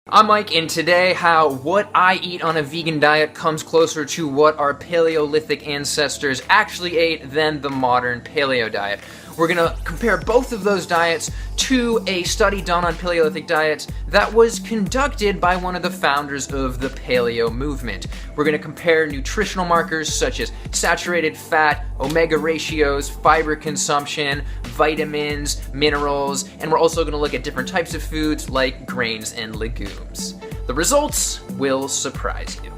I'm Mike, and today what I eat on a vegan diet comes closer to what our Paleolithic ancestors actually ate than the modern paleo diet. We're going to compare both of those diets to a study done on Paleolithic diets that was conducted by one of the founders of the paleo movement. We're going to compare nutritional markers such as saturated fat, omega ratios, fiber consumption, vitamins, minerals, and we're also going to look at different types of foods like grains and legumes. The results will surprise you.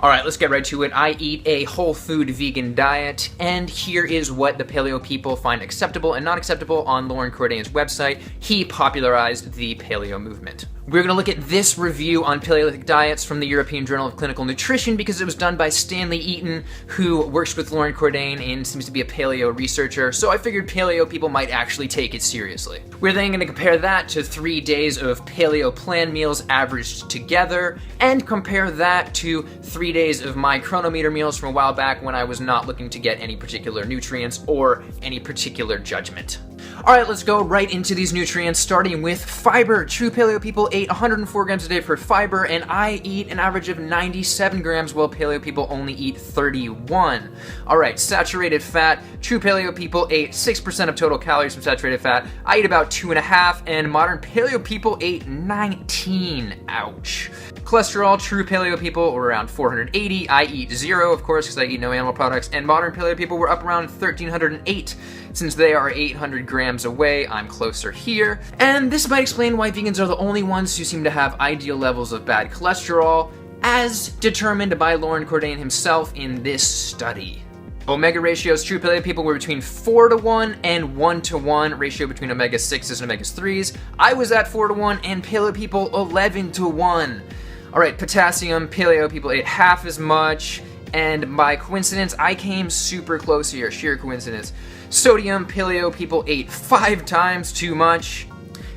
Alright, let's get right to it. I eat a whole food vegan diet, and here is what the paleo people find acceptable and not acceptable on Loren Cordain's website. He popularized the paleo movement. We're going to look at this review on Paleolithic diets from the European Journal of Clinical Nutrition because it was done by Stanley Eaton, who works with Loren Cordain and seems to be a paleo researcher, so I figured paleo people might actually take it seriously. We're then going to compare that to 3 days of paleo plan meals averaged together, and compare that to 3 days of my chronometer meals from a while back when I was not looking to get any particular nutrients or any particular judgment. Alright, let's go right into these nutrients, starting with fiber. True paleo people ate 104 grams a day for fiber, and I eat an average of 97 grams, while paleo people only eat 31. Alright, saturated fat. True paleo people ate 6% of total calories from saturated fat. I eat about 2.5, and modern paleo people ate 19. Ouch. Cholesterol, true paleo people were around 480. I eat 0, of course, because I eat no animal products, and modern paleo people were up around 1,308. Since they are 800 grams away, I'm closer here. And this might explain why vegans are the only ones who seem to have ideal levels of bad cholesterol, as determined by Loren Cordain himself in this study. Omega ratios, true paleo people were between 4:1 and 1:1 ratio between omega 6s and omega 3s. I was at 4:1 and paleo people 11:1. Alright, potassium, paleo people ate half as much, and by coincidence, I came super close here, sheer coincidence. Sodium, paleo people ate 5 times too much.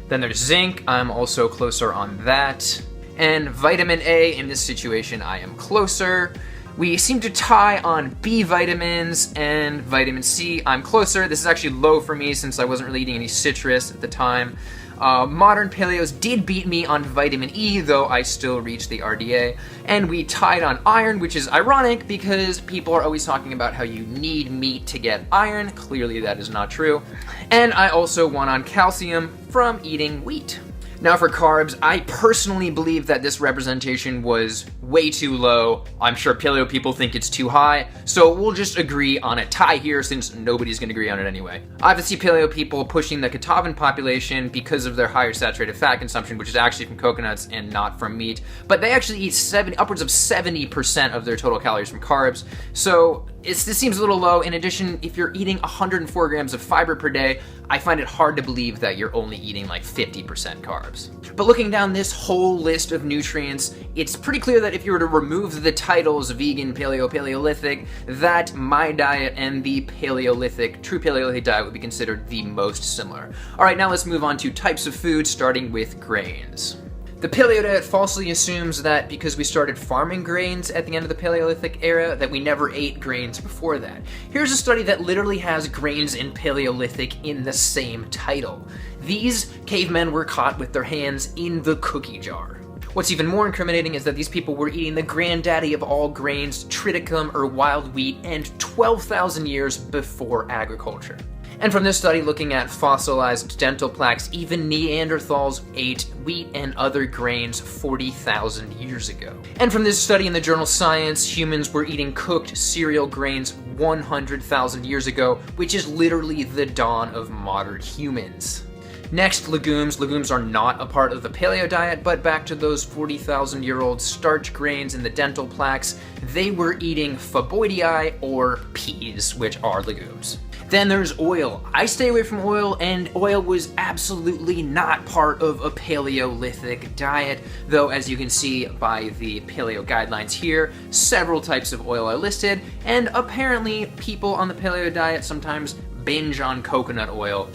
Then there's zinc, I'm also closer on that. And vitamin A, in this situation, I am closer. We seem to tie on B vitamins, and vitamin C, I'm closer. This is actually low for me since I wasn't really eating any citrus at the time. Modern paleos did beat me on vitamin E, though I still reached the RDA. And we tied on iron, which is ironic because people are always talking about how you need meat to get iron. Clearly that is not true. And I also won on calcium from eating wheat. Now for carbs, I personally believe that this representation was way too low. I'm sure paleo people think it's too high, so we'll just agree on a tie here since nobody's gonna agree on it anyway. I often see paleo people pushing the Katavan population because of their higher saturated fat consumption, which is actually from coconuts and not from meat, but they actually eat upwards of 70% of their total calories from carbs, so this seems a little low. In addition, if you're eating 104 grams of fiber per day, I find it hard to believe that you're only eating like 50% carbs. But looking down this whole list of nutrients, it's pretty clear that if you were to remove the titles vegan, paleo, Paleolithic, that my diet and the Paleolithic, true Paleolithic diet would be considered the most similar. Alright, now let's move on to types of food, starting with grains. The paleo diet falsely assumes that because we started farming grains at the end of the Paleolithic era, that we never ate grains before that. Here's a study that literally has grains and Paleolithic in the same title. These cavemen were caught with their hands in the cookie jar. What's even more incriminating is that these people were eating the granddaddy of all grains, triticum or wild wheat, and 12,000 years before agriculture. And from this study looking at fossilized dental plaques, even Neanderthals ate wheat and other grains 40,000 years ago. And from this study in the journal Science, humans were eating cooked cereal grains 100,000 years ago, which is literally the dawn of modern humans. Next, legumes. Legumes are not a part of the paleo diet, but back to those 40,000-year-old starch grains in the dental plaques, they were eating faboidii or peas, which are legumes. Then there's oil. I stay away from oil, and oil was absolutely not part of a Paleolithic diet, though as you can see by the paleo guidelines here, several types of oil are listed, and apparently people on the paleo diet sometimes binge on coconut oil,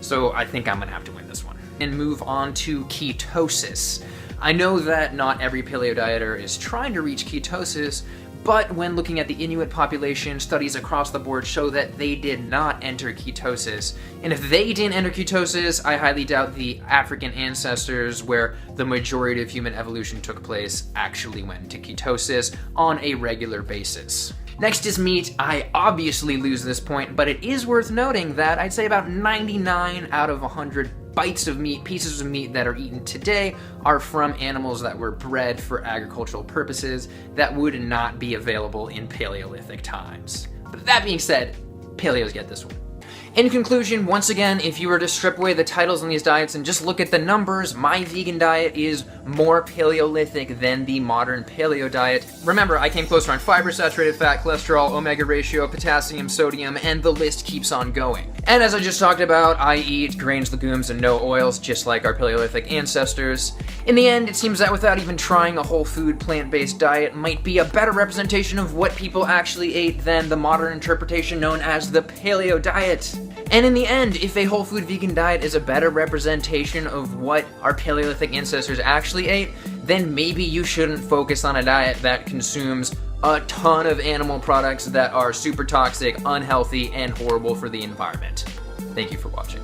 so I think I'm gonna have to win this one. And move on to ketosis. I know that not every paleo dieter is trying to reach ketosis, But when looking at the Inuit population, studies across the board show that they did not enter ketosis. And if they didn't enter ketosis, I highly doubt the African ancestors, where the majority of human evolution took place, actually went into ketosis on a regular basis. Next is meat. I obviously lose this point, but it is worth noting that I'd say about 99 out of 100 bites of meat, pieces of meat that are eaten today are from animals that were bred for agricultural purposes that would not be available in Paleolithic times. But that being said, Paleos get this one. In conclusion, once again, if you were to strip away the titles on these diets and just look at the numbers, my vegan diet is more Paleolithic than the modern Paleo diet. Remember, I came closer on fiber, saturated fat, cholesterol, omega ratio, potassium, sodium, and the list keeps on going. And as I just talked about, I eat grains, legumes, and no oils, just like our Paleolithic ancestors. In the end, it seems that without even trying a whole food, plant-based diet might be a better representation of what people actually ate than the modern interpretation known as the Paleo diet. And in the end, if a whole food vegan diet is a better representation of what our Paleolithic ancestors actually ate, then maybe you shouldn't focus on a diet that consumes a ton of animal products that are super toxic, unhealthy, and horrible for the environment. Thank you for watching.